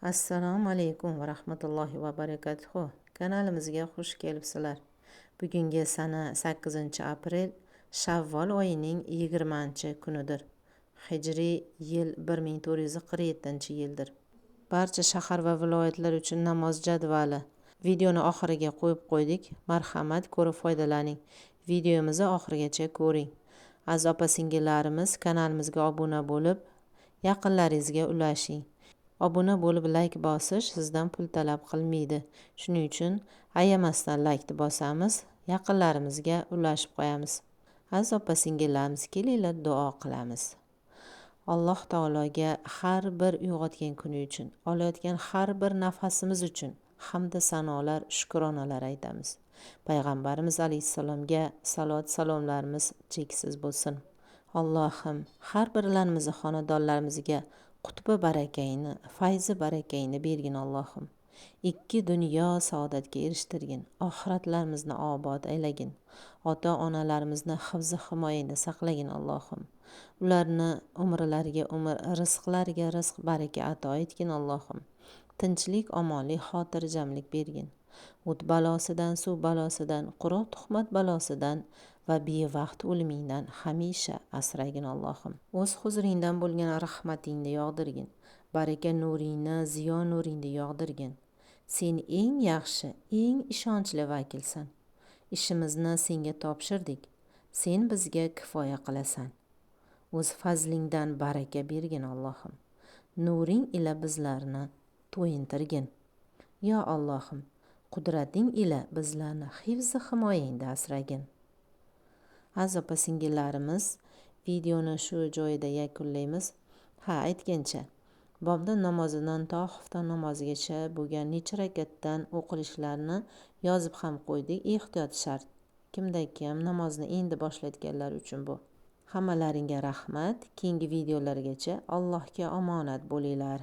Assalomu alaykum va rahmatullohi va barakatuh. Kanalimizga xush kelibsizlar. Bugungi sana 8-aprel Shavvol oyining 20-kunidir. Hijriy yil 1447-yildir. Barcha shahar va viloyatlar uchun namoz jadvali. Videoni oxiriga qo'yib qo'ydik. Marhamat, ko'rib foydalaning. Videomizni oxirigacha ko'ring. Aziz opa-singillarimiz, kanalimizga obuna bo'lib, yaqinlaringizga ulashing. Obuna bo'lib like bosish sizdan pul talab qilmaydi. Shuning uchun ayamasdan like bosamiz, yaqinlarimizga ulashib qo'yamiz. Aziz opa-singillarimiz, kelinglar duo qilamiz. Alloh taologa har bir uyg'otgan kuni uchun, olayotgan har bir nafasimiz uchun hamda sanolar, shukronalar aytamiz. Payg'ambarimiz alayhissalomga salot salomlarimiz cheksiz bo'lsin. Allohim har birlarimizni xonadonlarimizga qutbi barakayni, fayzi barakayni bergin Allohim. Ikki dunyo saodatga erishtirgin, oxiratlarimizni obod aylagin. Ota-onalarimizni hifzi himoyangda saqlagin Allohim. Ularni umrlariga umr, rizqlariga rizq baraka ato etgin Allohim. Tinchlik, omonlik, xotirjamlik bergin. O't balosidan, suv balosidan, quruq tuhmat balosidan va bevaqt o'limingdan hamisha asragin Allohim. O'z huzuringdan bo'lgan rahmatingni yog'dirgin. Baraka nuringni, ziyo nuringni yog'dirgin. Sen eng yaxshi, eng ishonchli vakilsan. Ishimizni senga topshirdik. Sen bizga kifoya qilasan. O'z fazlingdan baraka bergin Allohim. Nuring ila bizlarni to'yintirgin. Yo Allohim, qudrating ila bizlarni hifzi himoyangda asragin. Aziz opa-singillarimiz, videoni shu joyida yakunlaymiz. Aytgancha, bomdod namozidan to xufton namozigacha bo'lgan necha rakatdan o'qilishlarini yozib ham qo'ydik. Ehtiyot shart. Kimda kim namozni endi boshlayotganlar uchun bu. Hammalaringga rahmat. Keyingi videolargacha Allohga omonat bo'linglar.